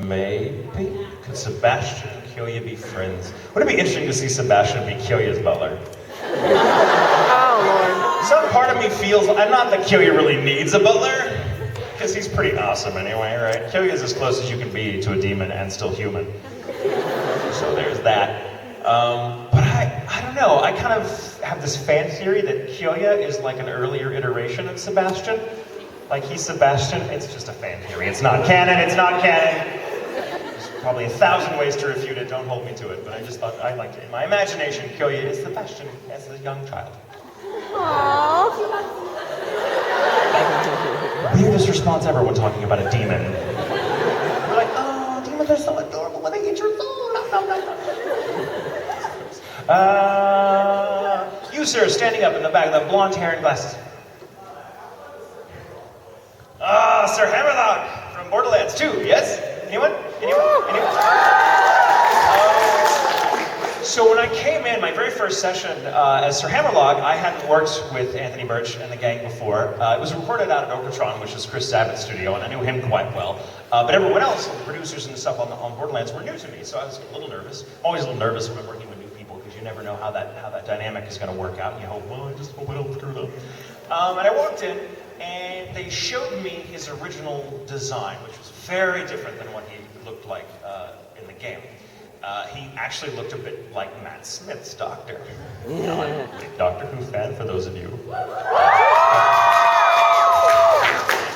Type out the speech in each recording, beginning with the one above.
Maybe. Could Sebastian and Killia be friends? Would it be interesting to see Sebastian be Killia's butler? Oh, Lord. Some part of me feels, not that Killia really needs a butler, because he's pretty awesome anyway, right? Killia's as close as you can be to a demon and still human. So there's that. But I don't know, I kind of have this fan theory that Killia is like an earlier iteration of Sebastian. Like he's Sebastian, it's just a fan theory. It's not canon, it's not canon. There's probably 1,000 ways to refute it, don't hold me to it, but I just thought I liked it. In my imagination, Killia is Sebastian as a young child. Aww. Weirdest response ever when talking about a demon. We're like, oh, demons are so adorable when they eat your soul. No. You, sir, standing up in the back with the blonde hair and glasses. Sir Hammerlock from Borderlands 2, yes? Anyone? So when I came in, my very first session as Sir Hammerlock, I hadn't worked with Anthony Birch and the gang before. It was recorded out at Okatron, which is Chris Sabat's studio, and I knew him quite well. But everyone else, the producers and stuff on Borderlands, were new to me, so I was a little nervous. I'm always a little nervous when I'm working with new people, because you never know how that dynamic is going to work out. And you hope, well, I just hope I don't screw it up. And I walked in, and they showed me his original design, which was very different than what he looked like in the game. He actually looked a bit like Matt Smith's Doctor. Now, I'm a big Doctor Who fan, for those of you.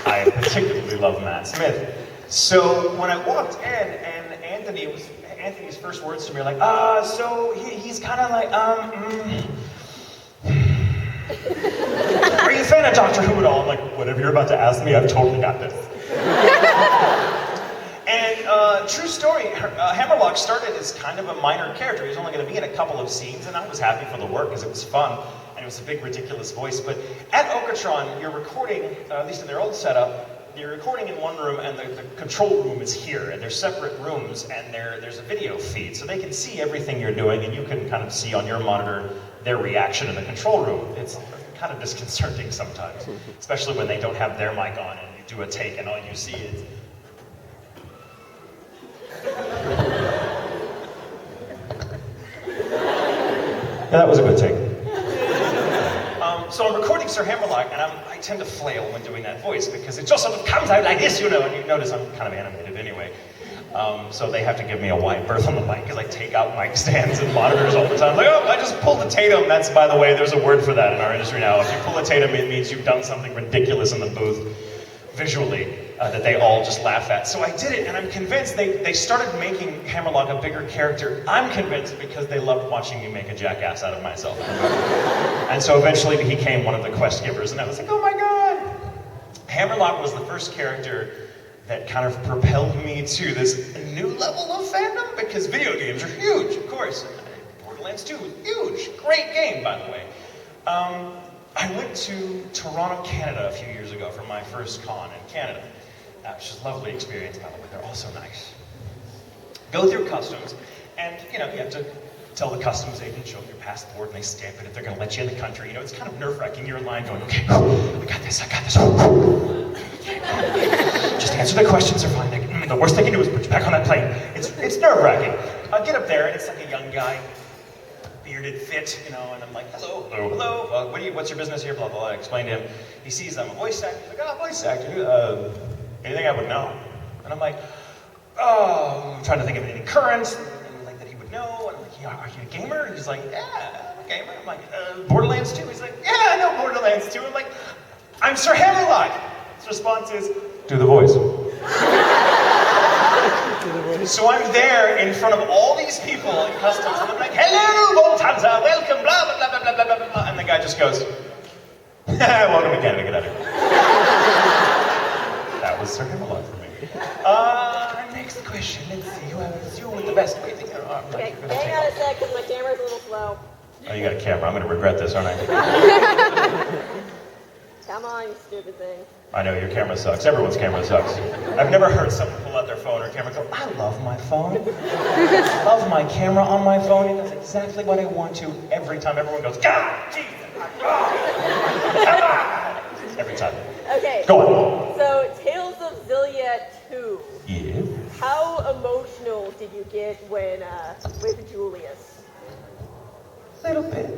I particularly love Matt Smith. So when I walked in, and Anthony's first words to me were like, so he's kind of like, are you a fan of Doctor Who at all? I'm like, whatever you're about to ask me, I've totally got this. And true story, Hammerlock started as kind of a minor character. He was only going to be in a couple of scenes, and I was happy for the work because it was fun, and it was a big, ridiculous voice. But at Okatron, you're recording, at least in their old setup, you're recording in one room, and the control room is here, and they're separate rooms, and there's a video feed, so they can see everything you're doing, and you can kind of see on your monitor their reaction in the control room. It's kind of disconcerting sometimes, especially when they don't have their mic on, and you do a take, and all you see is... Yeah, that was a good take. So I'm recording Sir Hammerlock, and I tend to flail when doing that voice because it just sort of comes out like this, you know, and you notice I'm kind of animated anyway. So they have to give me a wide berth on the mic because I take out mic stands and monitors all the time. Like, oh, I just pulled a Tatum. That's, by the way, there's a word for that in our industry now. If you pull a Tatum, it means you've done something ridiculous in the booth visually that they all just laugh at. So I did it, and I'm convinced they started making Hammerlock a bigger character. I'm convinced because they loved watching me make a jackass out of myself. And so eventually he became one of the quest givers, and I was like, oh my god! Hammerlock was the first character that kind of propelled me to this new level of fandom, because video games are huge, of course. Borderlands 2 was huge. Great game, by the way. I went to Toronto, Canada a few years ago for my first con in Canada. Which is a lovely experience, by the way. They're all so nice. Go through customs, and you have to tell the customs agent, show them your passport, and they stamp it if they're going to let you in the country. You know, it's kind of nerve-wracking. You're in line going, okay, I got this. Just answer the questions, they're fine. The worst they can do is put you back on that plane. It's nerve-wracking. I get up there, and it's like a young guy, bearded, fit, and I'm like, hello, what's your business here, blah, blah, blah. I explain to him. He sees I'm a voice actor. He's like, voice actor, anything I would know. And I'm like, I'm trying to think of anything current, and like that he would know. And I'm like, yeah, are you a gamer? And he's like, yeah, I'm a gamer. I'm like, Borderlands 2? He's like, yeah, I know Borderlands 2. I'm like, I'm Sir Hammerlock. His response is, do the voice. So I'm there in front of all these people in customs, and I'm like, hello, Voltanza, welcome, blah, blah, blah, blah, blah, blah, blah, blah. And the guy just goes, welcome to Canada, get out of here. That was Sir Hammerlock for me. Next question, let's see, who has you with the best way to get arm? Okay, hang on a sec, because my camera's a little slow. Oh, you got a camera, I'm going to regret this, aren't I? Come on, you stupid thing. I know, your camera sucks. Everyone's camera sucks. I've never heard someone pull out their phone or camera and go, I love my phone. I love my camera on my phone. It does exactly what I want to every time. Everyone goes, God, Jesus, come on! Every time. Okay. Go on. So, Tales of Xillia 2. Yeah. How did you get when with Julius? Little bit.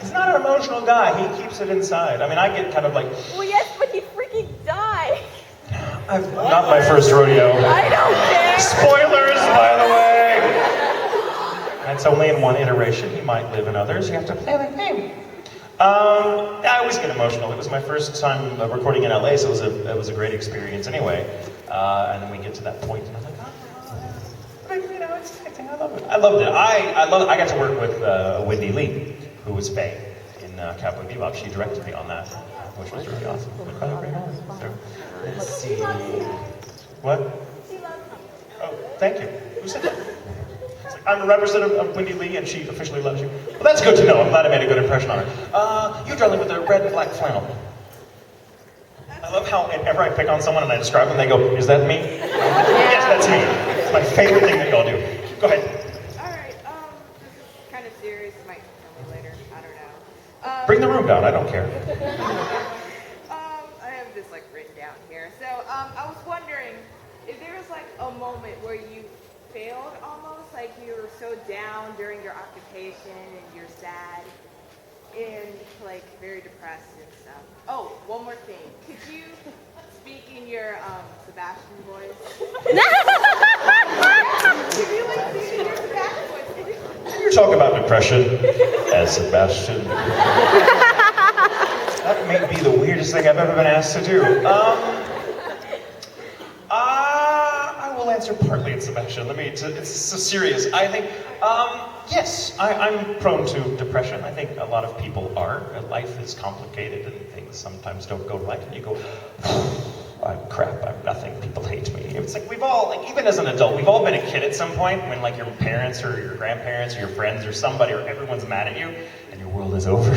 He's not an emotional guy. He keeps it inside. I mean, I get kind of like... Well, yes, but he freaking died. Not my first rodeo. I don't care. Spoilers, by the way. That's only in one iteration. He might live in others. You have to play the game. I always get emotional. It was my first time recording in LA, so it was a great experience anyway. And then we get to that point, and I'm like, you know, it's exciting. I love it. I loved it. I got to work with Wendy Lee, who was Faye in Cowboy Bebop. She directed me on that, which was really awesome. So, let's see. What? Oh, thank you. Who said that? I'm a representative of Wendy Lee, and she officially loves you. Well, that's good to know. I'm glad I made a good impression on her. You, darling, with the red and black flannel. I love how whenever I pick on someone and I describe them, they go, "Is that me?" Yes, that's me. It's my favorite thing that y'all do. Go ahead. All right. This is kind of serious. Might tell me later. I don't know. Bring the room down. I don't care. I have this like written down here. So I was wondering if there was like a moment where you failed almost, like you were so down during your occupation and you're sad and like very depressed and stuff. Oh, one more thing. Could you speak in your Sebastian voice? Could you like speak in your Sebastian voice? Can you talk about depression as Sebastian? That may be the weirdest thing I've ever been asked to do. I will answer partly in Sebastian. It's so serious. I think, yes, I'm prone to depression. I think a lot of people are. Life is complicated and things sometimes don't go right. And you go, I'm crap, I'm nothing, people hate me. It's like we've all, like even as an adult, we've all been a kid at some point when like your parents or your grandparents or your friends or somebody or everyone's mad at you and your world is over.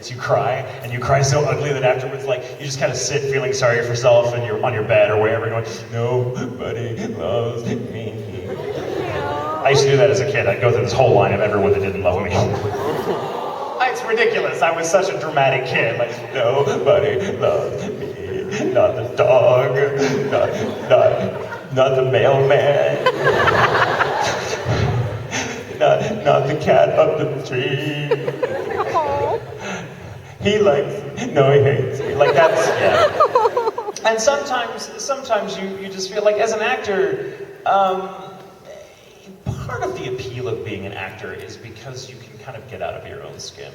So you cry, and you cry so ugly that afterwards, like, you just kind of sit feeling sorry for yourself and you're on your bed or wherever and going, nobody loves me. I used to do that as a kid. I'd go through this whole line of everyone that didn't love me. It's ridiculous. I was such a dramatic kid. Like, nobody loves me. Not the dog. Not the mailman. not the cat up the tree. He likes me. No, he hates me. Like that's, yeah. And sometimes you just feel like as an actor, part of the appeal of being an actor is because you can kind of get out of your own skin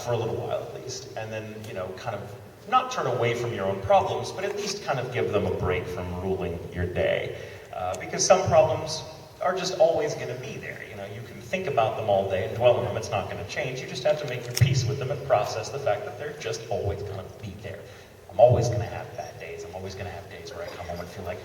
for a little while at least. And then, you know, kind of not turn away from your own problems, but at least kind of give them a break from ruling your day. Because some problems are just always going to be there. You know, you can think about them all day and dwell on them. It's not going to change. You just have to make your peace with them and process the fact that they're just always going to be there. I'm always going to have bad days. I'm always going to have days where I come home and feel like,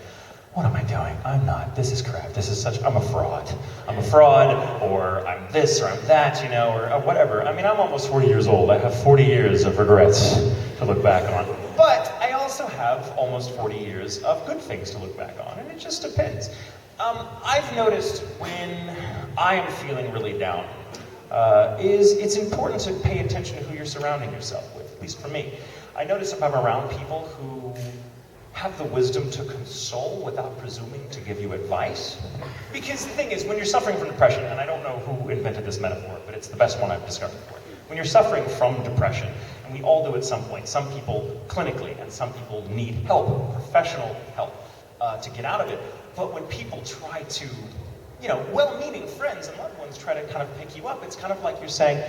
what am I doing? I'm not. This is crap. I'm a fraud. I'm a fraud, or I'm this, or I'm that, you know, or whatever. I mean, I'm almost 40 years old. I have 40 years of regrets to look back on. But I also have almost 40 years of good things to look back on, and it just depends. I've noticed when I am feeling really down, it's important to pay attention to who you're surrounding yourself with, at least for me. I notice if I'm around people who have the wisdom to console without presuming to give you advice. Because the thing is, when you're suffering from depression, and I don't know who invented this metaphor, but it's the best one I've discovered for it. When you're suffering from depression, and we all do at some point, some people clinically, and some people need help, professional help, to get out of it. But when people try to, you know, well-meaning friends and loved ones try to kind of pick you up, it's kind of like you're saying,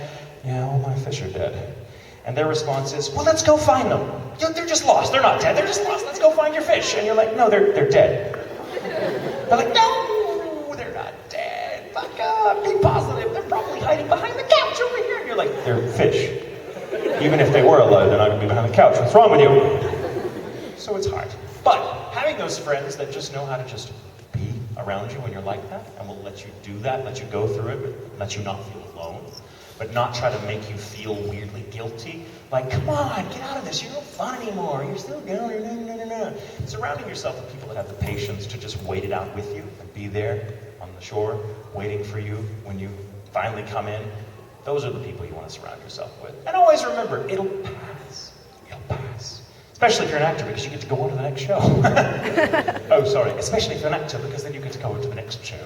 yeah, all my fish are dead. And their response is, well, let's go find them. They're just lost. They're not dead. They're just lost. Let's go find your fish. And you're like, no, they're dead. They're like, no, they're not dead. Fuck up. Be positive. They're probably hiding behind the couch over here. And you're like, they're fish. Even if they were alive, they're not going to be behind the couch. What's wrong with you? So it's hard. But having those friends that just know how to just be around you when you're like that, and will let you do that, let you go through it, but let you not feel alone, but not try to make you feel weirdly guilty. Like, come on, get out of this. You're not fun anymore. You're still down here. No. Surrounding yourself with people that have the patience to just wait it out with you and be there on the shore, waiting for you when you finally come in. Those are the people you want to surround yourself with. And always remember, it'll pass. It'll pass. Especially if you're an actor, because you get to go on to the next show. Oh, sorry. Especially if you're an actor, because then you get to go on to the next show.